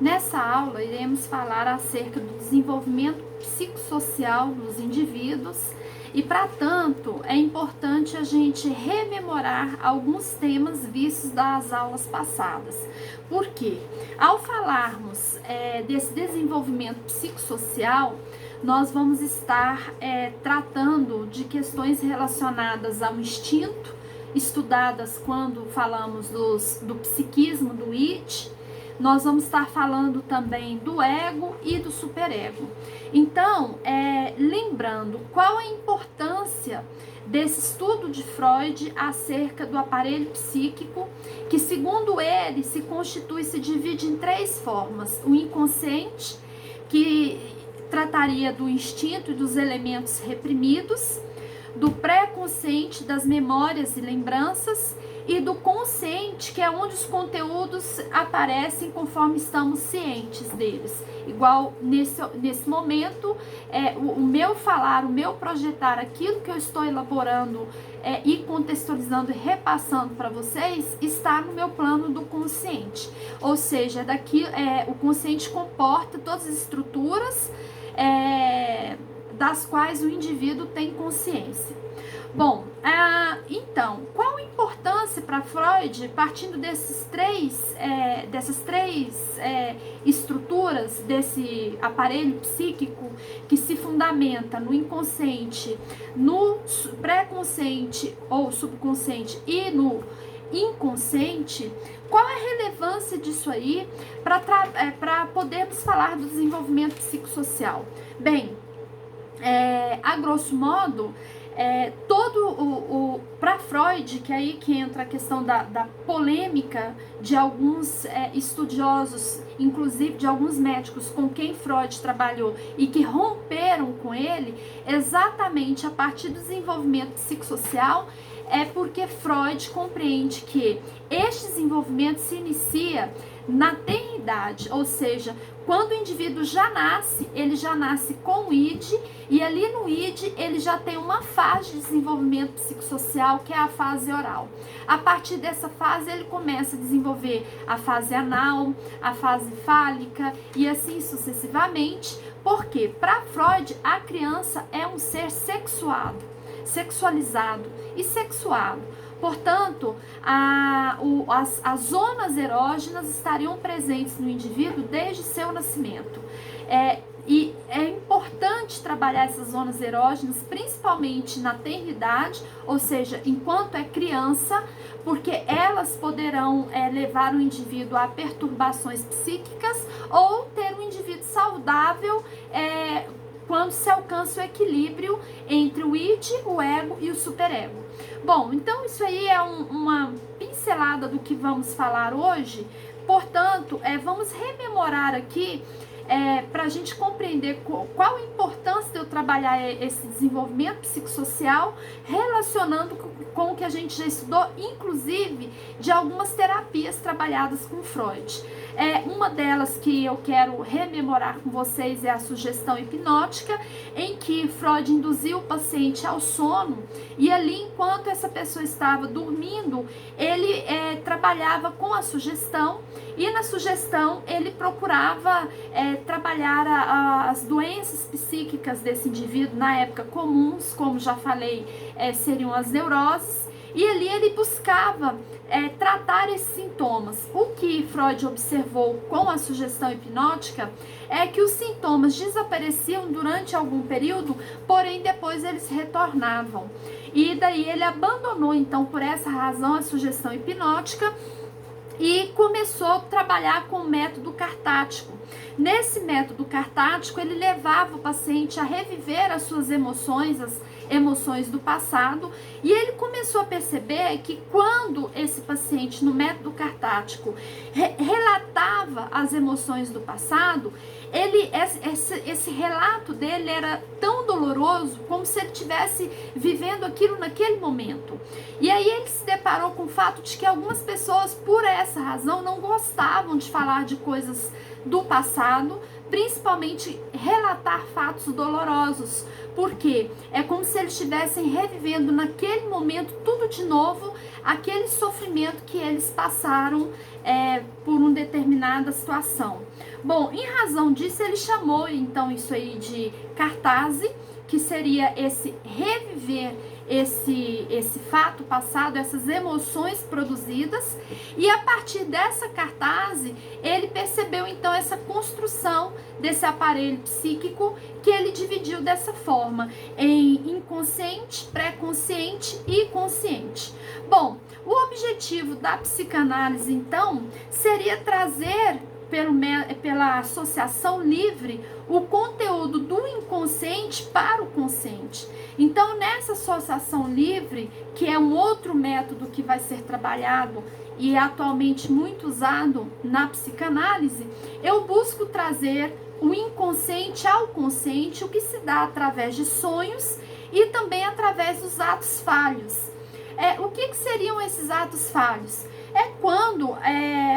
Nessa aula, iremos falar acerca do desenvolvimento psicossocial nos indivíduos e, para tanto, é importante a gente rememorar alguns temas vistos das aulas passadas. Por quê? Ao falarmos desse desenvolvimento psicossocial, nós vamos estar tratando de questões relacionadas ao instinto, estudadas quando falamos do psiquismo, do id. Nós vamos estar falando também do ego e do superego. Então, lembrando qual a importância desse estudo de Freud acerca do aparelho psíquico, que segundo ele se divide em três formas: o inconsciente, que trataria do instinto e dos elementos reprimidos, do pré-consciente, das memórias e lembranças, e do consciente, que é onde os conteúdos aparecem conforme estamos cientes deles. Igual nesse momento, o meu falar, o meu projetar, aquilo que eu estou elaborando e contextualizando e repassando para vocês, está no meu plano do consciente. Ou seja, o consciente comporta todas as estruturas das quais o indivíduo tem consciência. Bom, então, qual a importância para Freud, partindo dessas três estruturas desse aparelho psíquico que se fundamenta no inconsciente, no pré-consciente ou subconsciente e no inconsciente? Qual é a relevância disso aí para podermos falar do desenvolvimento psicossocial? Bem, a grosso modo, para Freud, que é aí que entra a questão da polêmica de alguns estudiosos, inclusive de alguns médicos com quem Freud trabalhou e que romperam com ele, exatamente a partir do desenvolvimento psicossocial, é porque Freud compreende que este desenvolvimento se inicia na tenridade, ou seja, quando o indivíduo já nasce, ele já nasce com o id, e ali no id ele já tem uma fase de desenvolvimento psicossocial, que é a fase oral. A partir dessa fase ele começa a desenvolver a fase anal, a fase fálica e assim sucessivamente, porque para Freud a criança é um ser sexualizado e sexuado. Portanto, as zonas erógenas estariam presentes no indivíduo desde seu nascimento. E é importante trabalhar essas zonas erógenas, principalmente na tenridade, ou seja, enquanto é criança, porque elas poderão levar o indivíduo a perturbações psíquicas ou ter um indivíduo saudável quando se alcança o equilíbrio entre o id, o ego e o superego. Bom, então isso aí é uma pincelada do que vamos falar hoje. Portanto, vamos rememorar aqui para a gente compreender qual a importância de eu trabalhar esse desenvolvimento psicossocial, relacionando com o que a gente já estudou, inclusive de algumas terapias trabalhadas com Freud. Uma delas que eu quero rememorar com vocês é a sugestão hipnótica, em que Freud induziu o paciente ao sono, e ali, enquanto essa pessoa estava dormindo, ele trabalhava com a sugestão, e na sugestão ele procurava trabalhar as doenças psíquicas desse indivíduo, na época comuns, como já falei, seriam as neuroses, e ali ele buscava tratar esses sintomas. O que Freud observou com a sugestão hipnótica é que os sintomas desapareciam durante algum período, porém depois eles retornavam. E daí ele abandonou, então, por essa razão, a sugestão hipnótica e começou a trabalhar com o método cartático. Nesse método cartático, ele levava o paciente a reviver as suas emoções, as emoções do passado, e ele começou a perceber que quando esse paciente, no método cartático, relatava as emoções do passado, esse relato dele era tão doloroso como se ele estivesse vivendo aquilo naquele momento. E aí ele se deparou com o fato de que algumas pessoas, por essa razão, não gostavam de falar de coisas do passado, principalmente relatar fatos dolorosos, porque é como se eles estivessem revivendo naquele momento tudo de novo, aquele sofrimento que eles passaram por uma determinada situação. Bom, em razão disso, ele chamou então isso aí de cartase, que seria esse reviver esse fato passado, essas emoções produzidas, e a partir dessa cartase, ele percebeu então essa construção desse aparelho psíquico, que ele dividiu dessa forma, em inconsciente, pré-consciente e consciente. Bom, o objetivo da psicanálise então seria trazer pela associação livre o conteúdo do inconsciente para o consciente. Então, nessa associação livre, que é um outro método que vai ser trabalhado e é atualmente muito usado na psicanálise, eu busco trazer o inconsciente ao consciente, o que se dá através de sonhos e também através dos atos falhos. O que seriam esses atos falhos? É quando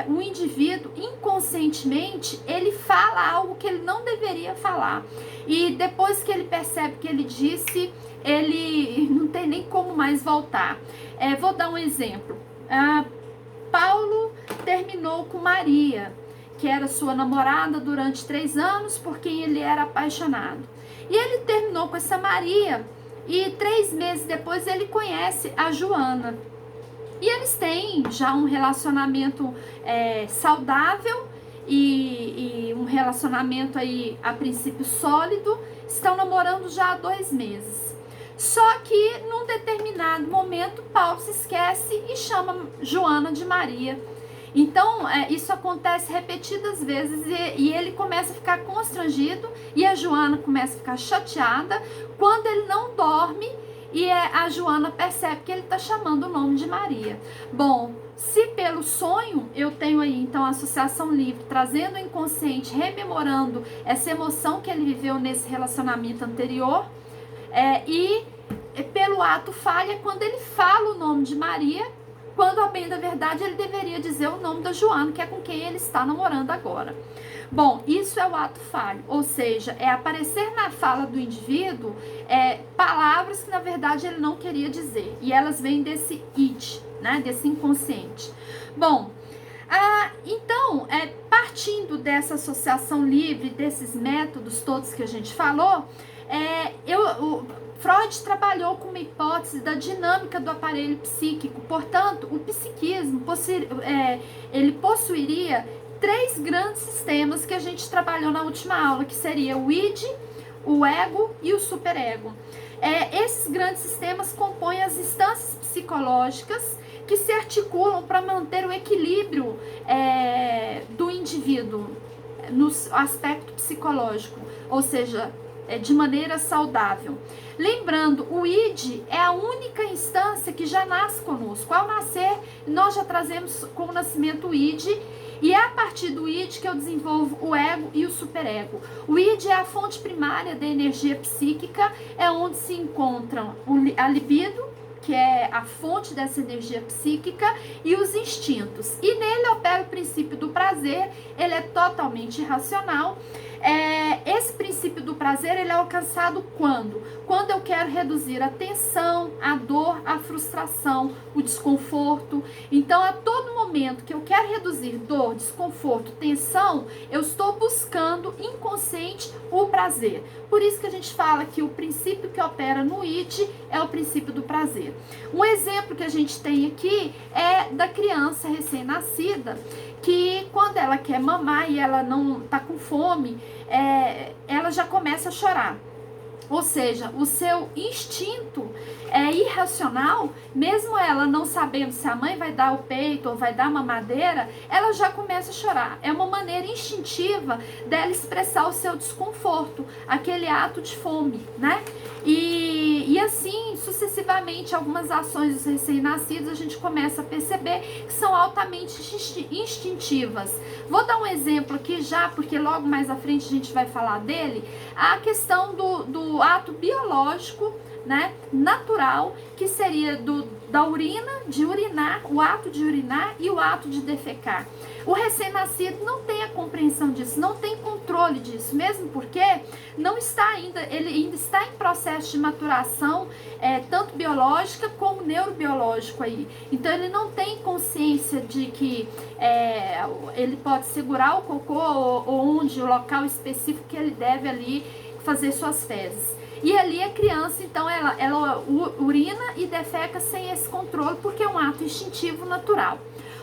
o indivíduo inconscientemente ele fala algo que ele não deveria falar, e depois que ele percebe que ele disse, ele não tem nem como mais voltar. Vou dar um exemplo. Paulo terminou com Maria, que era sua namorada durante 3 anos, por quem ele era apaixonado. E ele terminou com essa Maria, e 3 meses depois ele conhece a Joana. E eles têm já um relacionamento saudável e um relacionamento aí a princípio sólido. Estão namorando já há 2 meses. Só que num determinado momento Paulo se esquece e chama Joana de Maria. Então isso acontece repetidas vezes e ele começa a ficar constrangido e a Joana começa a ficar chateada quando ele não dorme. E a Joana percebe que ele está chamando o nome de Maria. Bom, se pelo sonho eu tenho aí então a associação livre, trazendo o inconsciente, rememorando essa emoção que ele viveu nesse relacionamento anterior, e pelo ato falha, quando ele fala o nome de Maria, quando a bem da verdade ele deveria dizer o nome da Joana, que é com quem ele está namorando agora. Bom, isso é o ato falho, ou seja, é aparecer na fala do indivíduo palavras que na verdade ele não queria dizer, e elas vêm desse id, né, desse inconsciente. Bom, então, partindo dessa associação livre, desses métodos todos que a gente falou, Freud trabalhou com uma hipótese da dinâmica do aparelho psíquico. Portanto, o psiquismo ele possuiria 3 grandes sistemas que a gente trabalhou na última aula, que seria o id, o ego e o superego. Esses grandes sistemas compõem as instâncias psicológicas que se articulam para manter o equilíbrio do indivíduo no aspecto psicológico, ou seja, de maneira saudável. Lembrando, o id é a única instância que já nasce conosco. Ao nascer, nós já trazemos com o nascimento o id, e é a partir do id que eu desenvolvo o ego e o superego. O id é a fonte primária da energia psíquica, é onde se encontram a libido, que é a fonte dessa energia psíquica, e os instintos. E nele opera o princípio do prazer, ele é totalmente irracional. Esse princípio do prazer, ele é alcançado quando? Quando eu quero reduzir a tensão, a dor, a frustração, o desconforto. Então, a todo momento que eu quero reduzir dor, desconforto, tensão, eu estou buscando inconsciente o prazer. Por isso que a gente fala que o princípio que opera no id é o princípio do prazer. Um exemplo que a gente tem aqui é da criança recém-nascida, que quando ela quer mamar e ela não está com fome, ela já começa a chorar. Ou seja, o seu instinto é irracional, mesmo ela não sabendo se a mãe vai dar o peito ou vai dar mamadeira, ela já começa a chorar. É uma maneira instintiva dela expressar o seu desconforto, aquele ato de fome, né? E assim, sucessivamente, algumas ações dos recém-nascidos a gente começa a perceber que são altamente instintivas. Vou dar um exemplo aqui já, porque logo mais à frente a gente vai falar dele, a questão do ato biológico, né, natural, que seria da urina, de urinar, o ato de urinar e o ato de defecar. O recém-nascido não tem a compreensão disso, não tem controle controle disso, mesmo porque não está ainda, ele ainda está em processo de maturação, tanto biológica como neurobiológico aí. Então ele não tem consciência de que ele pode segurar o cocô ou onde, o local específico que ele deve ali fazer suas fezes. E ali a criança, então, ela urina e defeca sem esse controle, porque é um ato instintivo natural.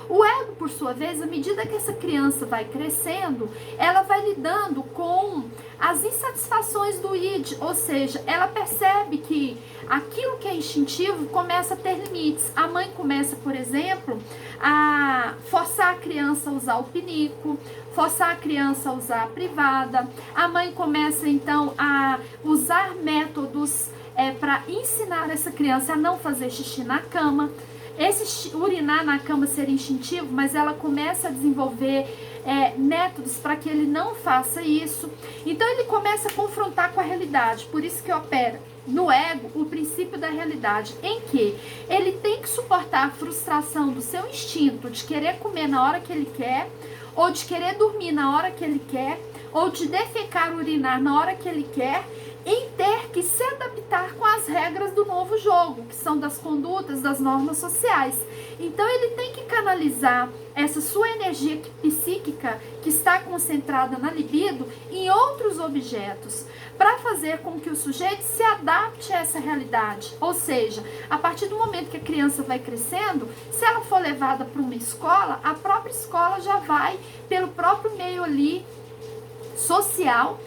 O ego, por sua vez, à medida que essa criança vai crescendo, ela vai lidando com as insatisfações do id, ou seja, ela percebe que aquilo que é instintivo começa a ter limites. A mãe começa, por exemplo, a forçar a criança a usar o pinico, forçar a criança a usar a privada. A mãe começa, então, a usar métodos para ensinar essa criança a não fazer xixi na cama. Esse urinar na cama seria instintivo, mas ela começa a desenvolver métodos para que ele não faça isso. Então ele começa a confrontar com a realidade. Por isso que opera no ego o princípio da realidade, em que ele tem que suportar a frustração do seu instinto de querer comer na hora que ele quer, ou de querer dormir na hora que ele quer, ou de defecar, urinar na hora que ele quer, em ter que se adaptar com as regras do novo jogo, que são das condutas, das normas sociais. Então ele tem que canalizar essa sua energia psíquica que está concentrada na libido em outros objetos, para fazer com que o sujeito se adapte a essa realidade. Ou seja, a partir do momento que a criança vai crescendo, se ela for levada para uma escola, a própria escola já vai, pelo próprio meio ali social,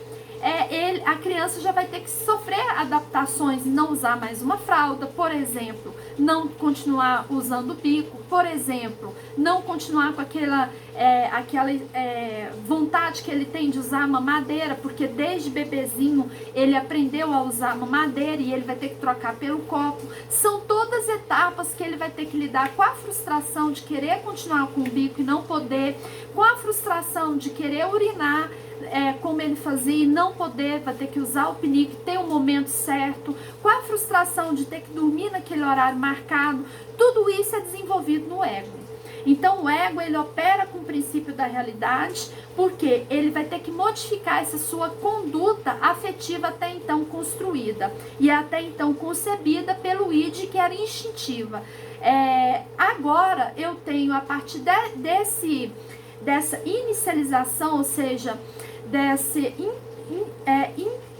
a criança já vai ter que sofrer adaptações e não usar mais uma fralda, por exemplo, não continuar usando o bico, por exemplo, não continuar com aquela vontade que ele tem de usar a mamadeira, porque desde bebezinho ele aprendeu a usar a mamadeira e ele vai ter que trocar pelo copo. São todas etapas que ele vai ter que lidar com a frustração de querer continuar com o bico e não poder, com a frustração de querer urinar, como ele fazia e não poder, vai ter que usar o pinico, ter o momento certo, com a frustração de ter que dormir naquele horário marcado. Tudo isso é desenvolvido no ego. Então o ego, ele opera com o princípio da realidade, porque ele vai ter que modificar essa sua conduta afetiva até então construída e até então concebida pelo id, que era instintiva. Agora eu tenho, a partir dessa inicialização, ou seja, dessa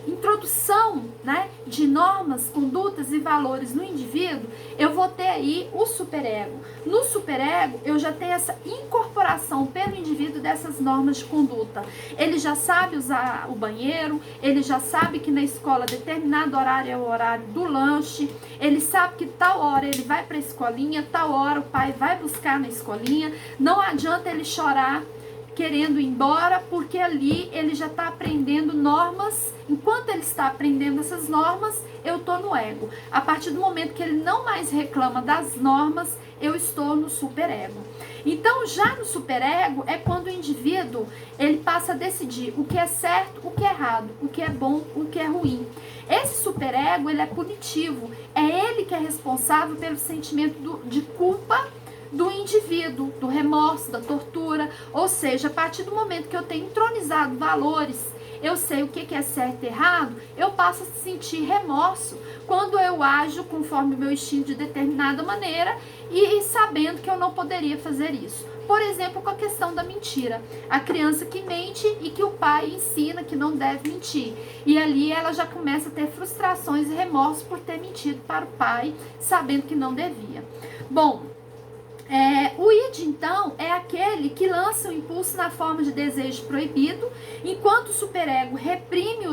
introdução, né, de normas, condutas e valores no indivíduo, eu vou ter aí o superego. No superego, eu já tenho essa incorporação pelo indivíduo dessas normas de conduta. Ele já sabe usar o banheiro, ele já sabe que na escola determinado horário é o horário do lanche, ele sabe que tal hora ele vai para a escolinha, tal hora o pai vai buscar na escolinha. Não adianta ele chorar querendo ir embora, porque ali ele já está aprendendo normas. Enquanto ele está aprendendo essas normas, eu estou no ego. A partir do momento que ele não mais reclama das normas, eu estou no superego. Então, já no superego é quando o indivíduo ele passa a decidir o que é certo, o que é errado, o que é bom, o que é ruim. Esse superego, ele é punitivo. É ele que é responsável pelo sentimento de culpa do indivíduo, do remorso, da tortura. Ou seja, a partir do momento que eu tenho entronizado valores, eu sei o que é certo e errado, eu passo a sentir remorso quando eu ajo conforme o meu instinto de determinada maneira e sabendo que eu não poderia fazer isso. Por exemplo, com a questão da mentira. A criança que mente e que o pai ensina que não deve mentir. E ali ela já começa a ter frustrações e remorsos por ter mentido para o pai, sabendo que não devia. Bom, o id, então, é aquele que lança o impulso na forma de desejo proibido, enquanto o superego reprime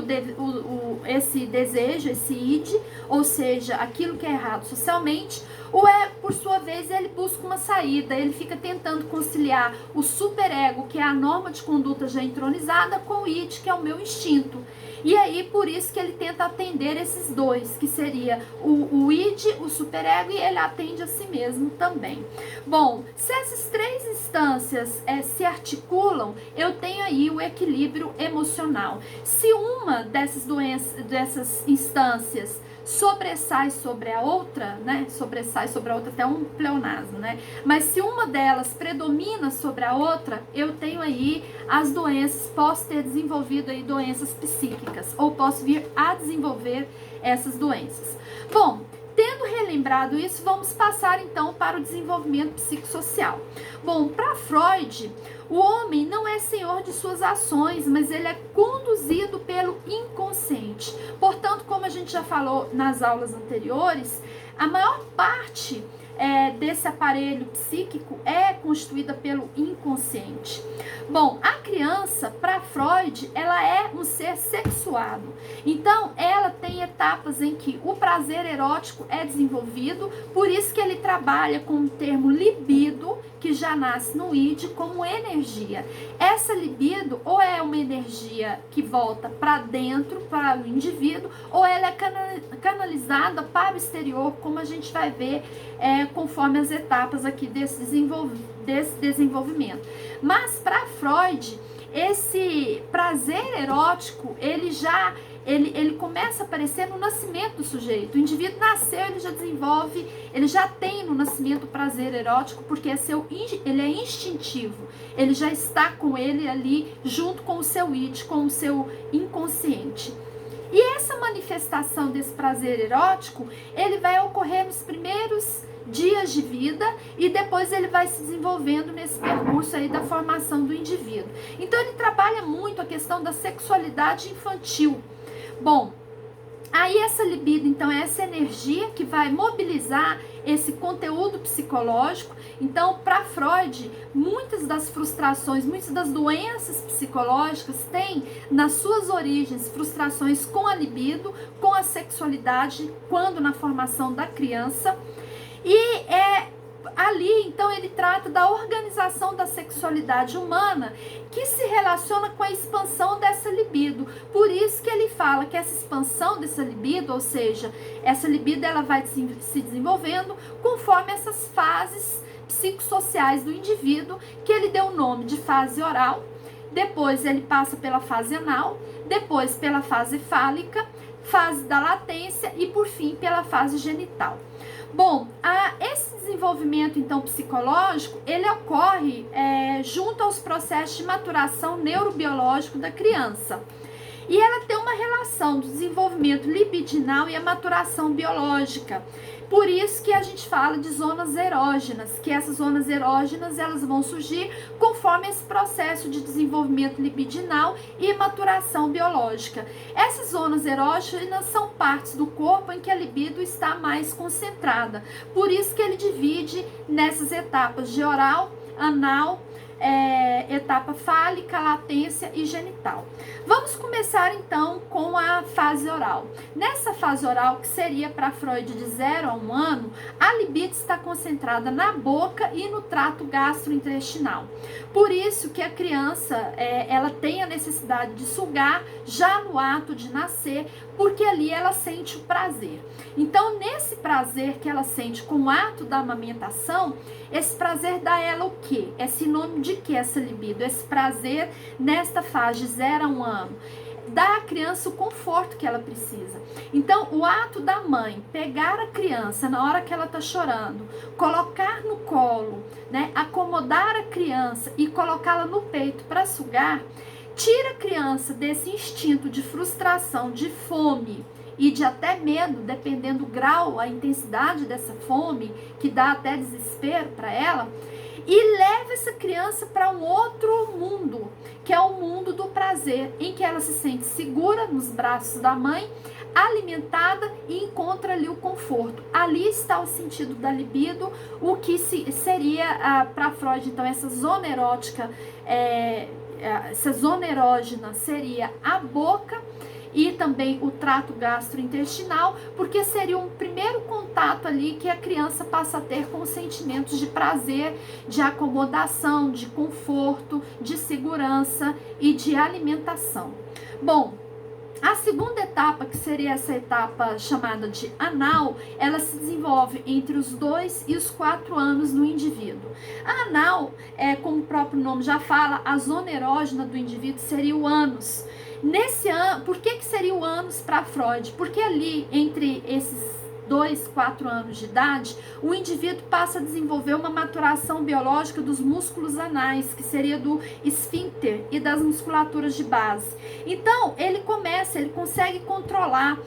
esse desejo, esse id, ou seja, aquilo que é errado socialmente. O ego, por sua vez, ele busca uma saída, ele fica tentando conciliar o superego, que é a norma de conduta já entronizada, com o id, que é o meu instinto. E aí, por isso que ele tenta atender esses dois, que seria o id, o superego, e ele atende a si mesmo também. Bom, se essas três instâncias se articulam, eu tenho aí o equilíbrio emocional. Se uma dessas instâncias sobressai sobre a outra, né? Sobressai sobre a outra, até um pleonasmo, né? Mas se uma delas predomina sobre a outra, eu tenho aí as doenças, posso ter desenvolvido aí doenças psíquicas, ou posso vir a desenvolver essas doenças. Bom, tendo relembrado isso, vamos passar então para o desenvolvimento psicossocial. Bom, para Freud, o homem não é senhor de suas ações, mas ele é conduzido pelo inconsciente. Portanto, como a gente já falou nas aulas anteriores, a maior parte desse aparelho psíquico é constituída pelo inconsciente. Bom, a criança, para Freud, ela é um ser sexuado. Então, ela tem etapas em que o prazer erótico é desenvolvido, por isso que ele trabalha com o termo libido, que já nasce no id, como energia. Essa libido, ou é uma energia que volta para dentro, para o indivíduo, ou ela é canalizada para o exterior, como a gente vai ver conforme as etapas aqui desse desenvolvimento. Mas para Freud, esse prazer erótico, ele começa a aparecer no nascimento do sujeito. O indivíduo nasceu, ele já desenvolve, ele já tem no nascimento prazer erótico, porque ele é instintivo, ele já está com ele ali, junto com o seu id, com o seu inconsciente. E essa manifestação desse prazer erótico, ele vai ocorrer nos primeiros dias de vida e depois ele vai se desenvolvendo nesse percurso aí da formação do indivíduo. Então ele trabalha muito a questão da sexualidade infantil. Bom, aí essa libido, então, é essa energia que vai mobilizar esse conteúdo psicológico. Então, para Freud, muitas das frustrações, muitas das doenças psicológicas têm nas suas origens frustrações com a libido, com a sexualidade, quando na formação da criança. E ali, então, ele trata da organização da sexualidade humana, que se relaciona com a expansão dessa libido. Por isso que ele fala que essa expansão dessa libido, ou seja, essa libido ela vai se desenvolvendo conforme essas fases psicossociais do indivíduo, que ele deu o nome de fase oral, depois ele passa pela fase anal, depois pela fase fálica, fase da latência e, por fim, pela fase genital. Bom, esse desenvolvimento, então, psicológico, ele ocorre junto aos processos de maturação neurobiológico da criança. E ela tem uma relação do desenvolvimento libidinal e a maturação biológica. Por isso que a gente fala de zonas erógenas, que essas zonas erógenas elas vão surgir conforme esse processo de desenvolvimento libidinal e maturação biológica. Essas zonas erógenas são partes do corpo em que a libido está mais concentrada. Por isso que ele divide nessas etapas de oral, anal, etapa fálica, latência e genital. Vamos começar então com a fase oral. Nessa fase oral, que seria para Freud de 0 a 1 ano, a libido está concentrada na boca e no trato gastrointestinal. Por isso que a criança ela tem a necessidade de sugar já no ato de nascer, porque ali ela sente o prazer. Então, nesse prazer que ela sente com o ato da amamentação, esse prazer dá a ela o quê? É sinônimo de que essa libido? Esse prazer nesta fase de 0 a 1 ano dá à criança o conforto que ela precisa. Então, o ato da mãe pegar a criança na hora que ela está chorando, colocar no colo, né, acomodar a criança e colocá-la no peito para sugar, tira a criança desse instinto de frustração, de fome e de até medo, dependendo do grau, a intensidade dessa fome, que dá até desespero para ela, e leva essa criança para um outro mundo, que é o mundo do prazer, em que ela se sente segura nos braços da mãe, alimentada e encontra ali o conforto. Ali está o sentido da libido, o que seria para Freud, então, essa zona erótica, essa zona erógena seria a boca e também o trato gastrointestinal, porque seria um primeiro contato ali que a criança passa a ter com os sentimentos de prazer, de acomodação, de conforto, de segurança e de alimentação. Bom, A segunda etapa, que seria essa etapa chamada de anal, ela se desenvolve entre os 2 e os 4 anos no indivíduo. A anal, como o próprio nome já fala, a zona erógena do indivíduo seria o ânus. Nesse ano, por que seria o ânus para Freud? Porque ali, entre esses 2, 4 anos de idade, o indivíduo passa a desenvolver uma maturação biológica dos músculos anais, que seria do esfíncter e das musculaturas de base. Então, ele consegue controlar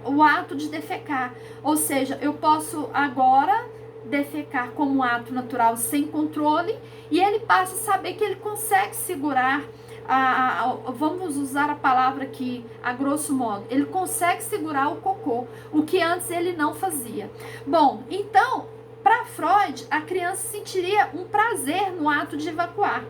o ato de defecar. Ou seja, eu posso agora defecar como um ato natural sem controle, e ele passa a saber que ele consegue segurar vamos usar a palavra aqui a grosso modo, ele consegue segurar o cocô, o que antes ele não fazia. Bom, então, para Freud, a criança sentiria um prazer no ato de evacuar,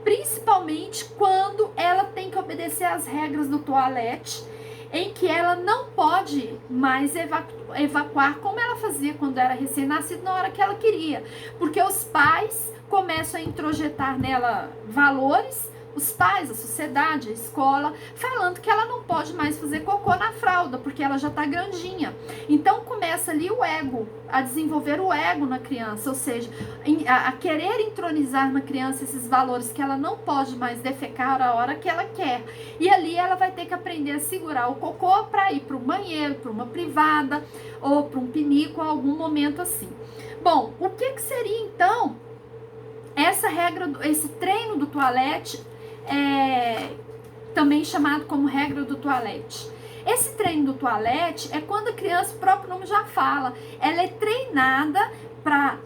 principalmente quando ela tem que obedecer às regras do toalete, em que ela não pode mais evacuar como ela fazia quando era recém-nascida, na hora que ela queria, porque os pais começam a introjetar nela valores, os pais, a sociedade, a escola, falando que ela não pode mais fazer cocô na fralda, porque ela já tá grandinha. Então começa ali o ego, a desenvolver o ego na criança, ou seja, a querer entronizar na criança esses valores que ela não pode mais defecar a hora que ela quer. E ali ela vai ter que aprender a segurar o cocô para ir para um banheiro, para uma privada, ou para um pinico, a algum momento assim. Bom, o que seria então essa regra, esse treino do toalete, também chamado como regra do toalete? Esse treino do toalete é quando a criança, o próprio nome já fala, ela é treinada para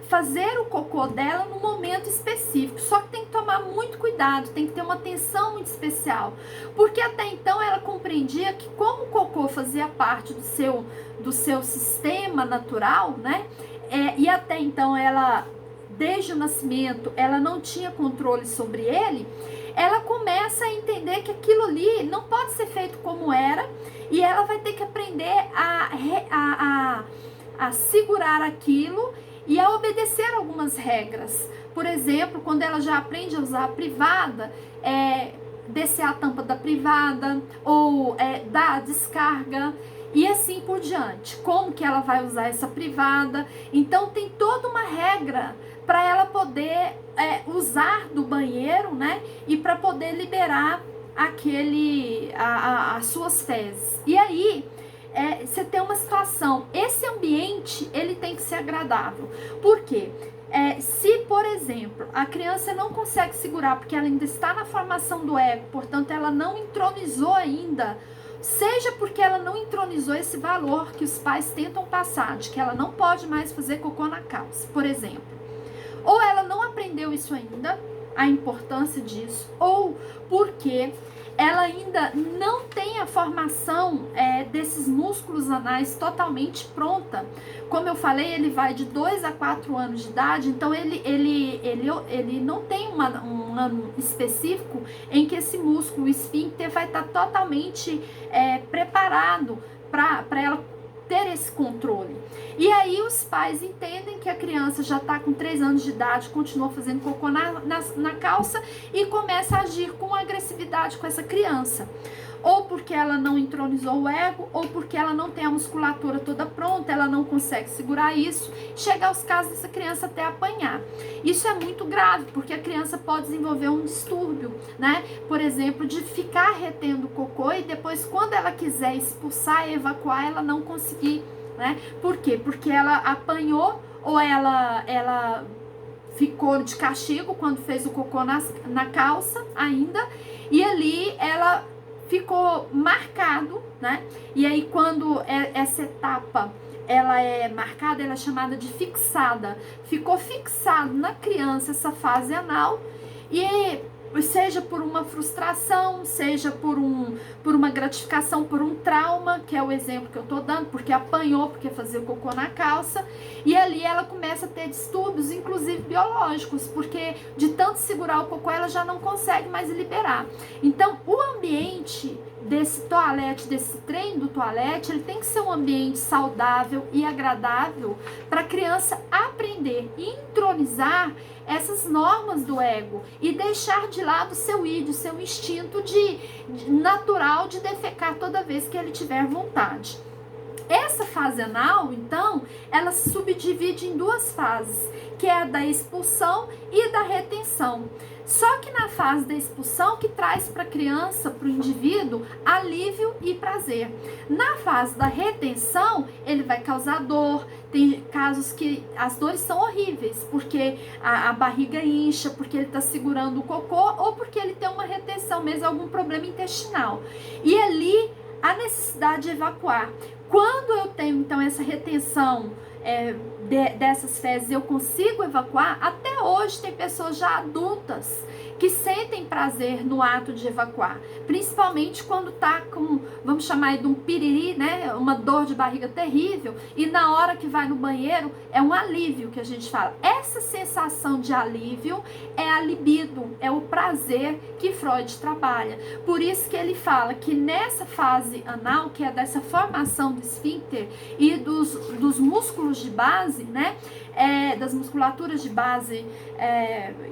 fazer o cocô dela no momento específico. Só que tem que tomar muito cuidado, tem que ter uma atenção muito especial, porque até então ela compreendia que como o cocô fazia parte do seu sistema natural, né? E até então ela, desde o nascimento, ela não tinha controle sobre ele. Ela começa a entender que aquilo ali não pode ser feito como era, e ela vai ter que aprender a segurar aquilo e a obedecer algumas regras. Por exemplo, quando ela já aprende a usar a privada, descer a tampa da privada, ou dar a descarga, e assim por diante. Como que ela vai usar essa privada? Então tem toda uma regra para ela poder usar do banheiro, né? E para poder liberar as suas fezes. E aí você tem uma situação, esse ambiente ele tem que ser agradável. Por quê? Se, por exemplo, a criança não consegue segurar porque ela ainda está na formação do ego, portanto ela não entronizou ainda, seja porque ela não entronizou esse valor que os pais tentam passar, de que ela não pode mais fazer cocô na calça, por exemplo, ou ela não aprendeu isso ainda, a importância disso, ou porque ela ainda não tem a formação desses músculos anais totalmente pronta. Como eu falei, ele vai de 2 a 4 anos de idade, então ele não tem um ano específico em que esse músculo, o esfíncter, vai estar totalmente preparado para ela ter esse controle. E aí os pais entendem que a criança já está com 3 anos de idade, continua fazendo cocô na calça e começa a agir com agressividade com essa criança. Ou porque ela não entronizou o ego, ou porque ela não tem a musculatura toda pronta, ela não consegue segurar isso, chega aos casos dessa criança até apanhar. Isso é muito grave, porque a criança pode desenvolver um distúrbio, né? Por exemplo, de ficar retendo o cocô e depois, quando ela quiser expulsar e evacuar, ela não conseguir, né? Por quê? Porque ela apanhou, ou ela ficou de castigo quando fez o cocô na calça ainda, e ali ela ficou marcado, né? E aí quando essa etapa ela é marcada, ela é chamada de fixada. Ficou fixado na criança essa fase anal, e seja por uma frustração, seja por uma gratificação, por um trauma, que é o exemplo que eu tô dando, porque apanhou, porque fazia o cocô na calça, e ali ela começa a ter distúrbios, inclusive biológicos, porque de tanto segurar o cocô, ela já não consegue mais liberar. Então, o ambiente desse toalete, desse treino do toalete, ele tem que ser um ambiente saudável e agradável para a criança aprender aprender e entronizar essas normas do ego e deixar de lado o seu ídio, seu instinto natural de defecar toda vez que ele tiver vontade. Essa fase anal, então, ela se subdivide em duas fases, que é a da expulsão e da retenção. Só que na fase da expulsão, que traz para a criança, para o indivíduo, alívio e prazer. Na fase da retenção, ele vai causar dor. Tem casos que as dores são horríveis, porque a barriga incha, porque ele está segurando o cocô, ou porque ele tem uma retenção mesmo, algum problema intestinal. E ali, a necessidade de evacuar. Quando eu tenho, então, essa retenção dessas fezes, eu consigo evacuar. Até hoje tem pessoas já adultas que sentem prazer no ato de evacuar, principalmente quando tá com, vamos chamar de um piriri, né, uma dor de barriga terrível, e na hora que vai no banheiro é um alívio que a gente fala. Essa sensação de alívio é a libido, é o prazer que Freud trabalha. Por isso que ele fala que nessa fase anal, que é dessa formação do esfíncter e dos músculos de base, né, das musculaturas de base,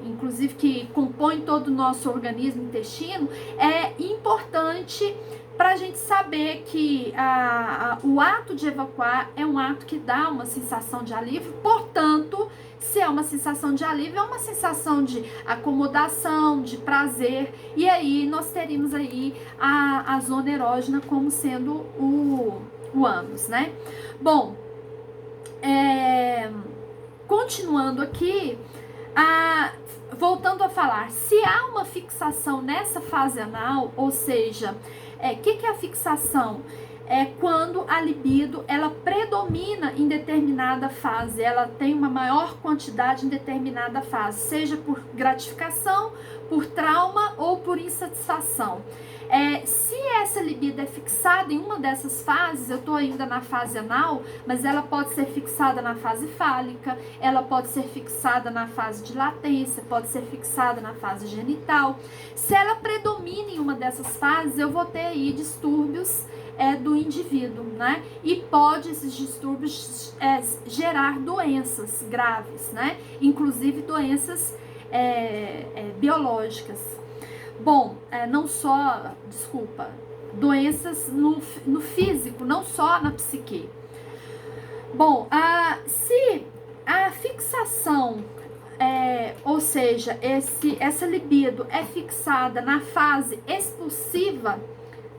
inclusive que compõem todo o nosso organismo, intestino, é importante para a gente saber que o ato de evacuar é um ato que dá uma sensação de alívio. Portanto, se é uma sensação de alívio, é uma sensação de acomodação, de prazer, e aí nós teríamos aí a zona erógena como sendo o ânus, né? Bom, continuando aqui, voltando a falar, se há uma fixação nessa fase anal, ou seja, que é a fixação? É quando a libido, ela predomina em determinada fase, ela tem uma maior quantidade em determinada fase, seja por gratificação, por trauma ou por insatisfação. Se essa libido é fixada em uma dessas fases, eu estou ainda na fase anal, mas ela pode ser fixada na fase fálica, ela pode ser fixada na fase de latência, pode ser fixada na fase genital. Se ela predomina em uma dessas fases, eu vou ter aí distúrbios do indivíduo, né? E pode esses distúrbios gerar doenças graves, né? Inclusive doenças biológicas. Bom, doenças no físico, não só na psique. Bom, se a fixação, ou seja, essa libido é fixada na fase expulsiva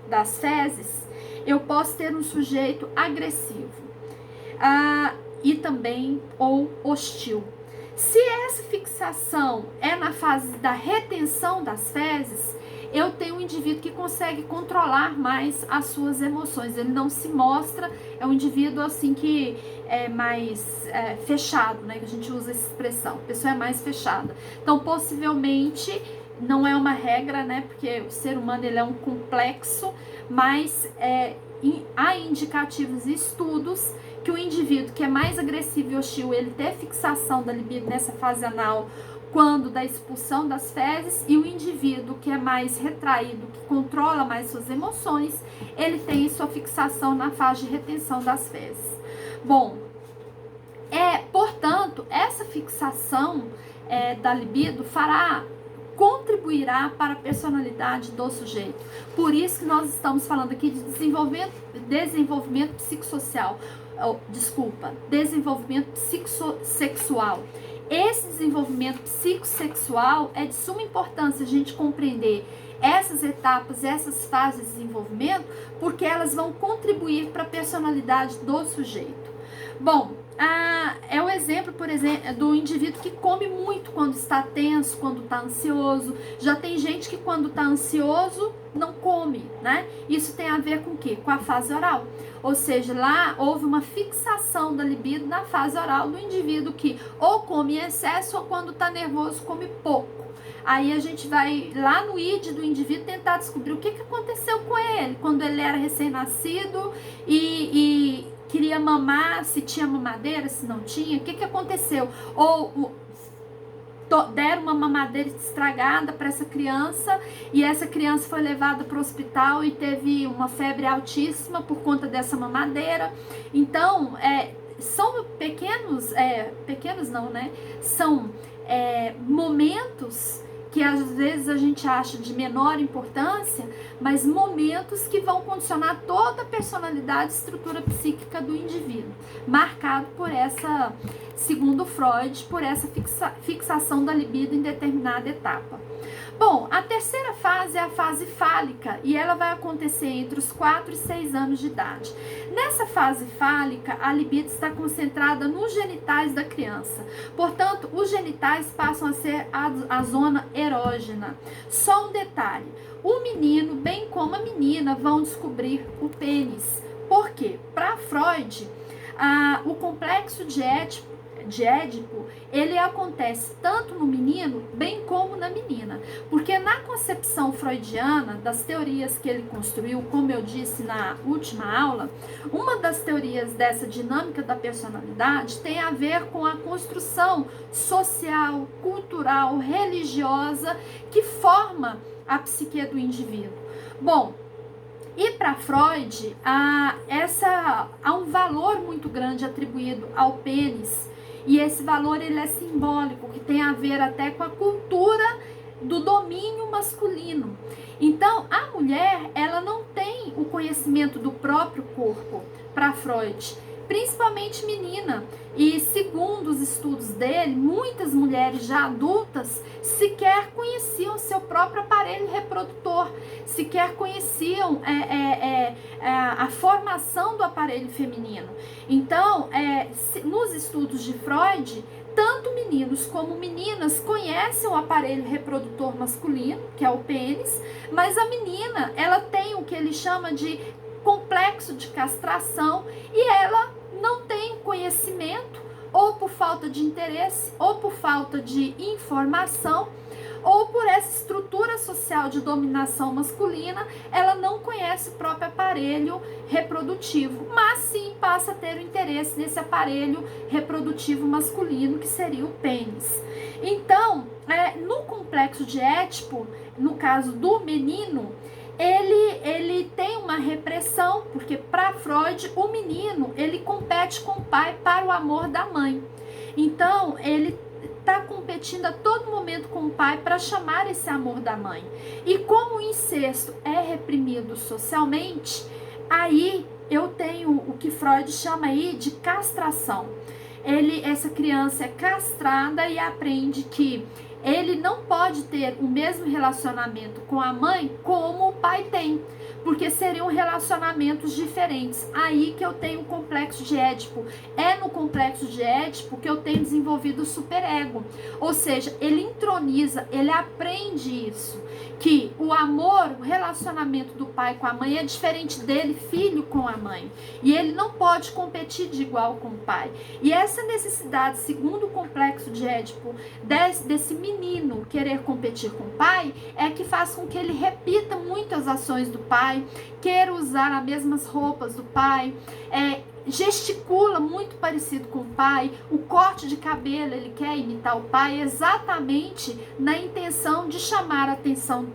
das fezes, eu posso ter um sujeito agressivo e também ou hostil. Se essa fixação é na fase da retenção das fezes, eu tenho um indivíduo que consegue controlar mais as suas emoções. Ele não se mostra, é um indivíduo assim que é mais fechado, né? Que a gente usa essa expressão, a pessoa é mais fechada. Então, possivelmente, não é uma regra, né? Porque o ser humano ele é um complexo, mas há indicativos e estudos que o indivíduo que é mais agressivo e hostil, ele tem fixação da libido nessa fase anal quando da expulsão das fezes, e o indivíduo que é mais retraído, que controla mais suas emoções, ele tem sua fixação na fase de retenção das fezes. Bom, portanto, essa fixação da libido contribuirá para a personalidade do sujeito. Por isso que nós estamos falando aqui de desenvolvimento psicossexual. Desenvolvimento psicossexual. Esse desenvolvimento psicossexual é de suma importância a gente compreender essas etapas, essas fases de desenvolvimento, porque elas vão contribuir para a personalidade do sujeito. Bom, é o exemplo, por exemplo, do indivíduo que come muito quando está tenso, quando está ansioso. Já tem gente que quando está ansioso não come, né? Isso tem a ver com o quê? Com a fase oral. Ou seja, lá houve uma fixação da libido na fase oral do indivíduo que ou come em excesso ou quando está nervoso come pouco. Aí a gente vai lá no id do indivíduo tentar descobrir o que aconteceu com ele quando ele era recém-nascido e queria mamar, se tinha mamadeira, se não tinha, o que aconteceu? Ou deram uma mamadeira estragada para essa criança e essa criança foi levada para o hospital e teve uma febre altíssima por conta dessa mamadeira. Então, são pequenos não, né? São momentos que às vezes a gente acha de menor importância, mas momentos que vão condicionar toda a personalidade e estrutura psíquica do indivíduo, marcado por essa, segundo Freud, por essa fixação da libido em determinada etapa. Bom, a terceira fase é a fase fálica e ela vai acontecer entre os 4 e 6 anos de idade. Nessa fase fálica, a libido está concentrada nos genitais da criança. Portanto, os genitais passam a ser a zona erógena. Só um detalhe, o menino, bem como a menina, vão descobrir o pênis. Por quê? Para Freud, o complexo de Édipo, ele acontece tanto no menino, bem como na menina. Porque na concepção freudiana, das teorias que ele construiu, como eu disse na última aula, uma das teorias dessa dinâmica da personalidade tem a ver com a construção social, cultural, religiosa que forma a psique do indivíduo. Bom, e para Freud, há um valor muito grande atribuído ao pênis, e esse valor ele é simbólico, que tem a ver até com a cultura do domínio masculino. Então, a mulher, ela não tem o conhecimento do próprio corpo para Freud, principalmente menina. E segundo os estudos dele, muitas mulheres já adultas sequer conheciam seu próprio aparelho reprodutor, sequer conheciam a formação do aparelho feminino. Então, nos estudos de Freud, tanto meninos como meninas conhecem o aparelho reprodutor masculino, que é o pênis, mas a menina, ela tem o que ele chama de complexo de castração e ela não tem conhecimento, ou por falta de interesse, ou por falta de informação, ou por essa estrutura social de dominação masculina, ela não conhece o próprio aparelho reprodutivo, mas sim passa a ter o interesse nesse aparelho reprodutivo masculino, que seria o pênis. Então, no complexo de Édipo, no caso do menino, ele tem uma repressão, porque para Freud, o menino, ele compete com o pai para o amor da mãe. Então, ele está competindo a todo momento com o pai para chamar esse amor da mãe. E como o incesto é reprimido socialmente, aí eu tenho o que Freud chama aí de castração. Essa criança é castrada e aprende que ele não pode ter o mesmo relacionamento com a mãe como o pai tem, porque seriam relacionamentos diferentes. Aí que eu tenho o complexo de Édipo. É no complexo de Édipo que eu tenho desenvolvido o superego. Ou seja, ele introniza, ele aprende isso, que o amor, o relacionamento do pai com a mãe é diferente dele, filho com a mãe. E ele não pode competir de igual com o pai. E essa necessidade, segundo o complexo de Édipo, desse menino querer competir com o pai, é que faz com que ele repita muito as ações do pai, queira usar as mesmas roupas do pai, gesticula muito parecido com o pai, o corte de cabelo ele quer imitar o pai, exatamente na intenção de chamar a atenção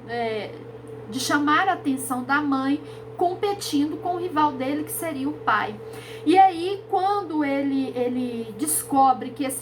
da mãe, competindo com o rival dele, que seria o pai. E aí, quando ele descobre que esse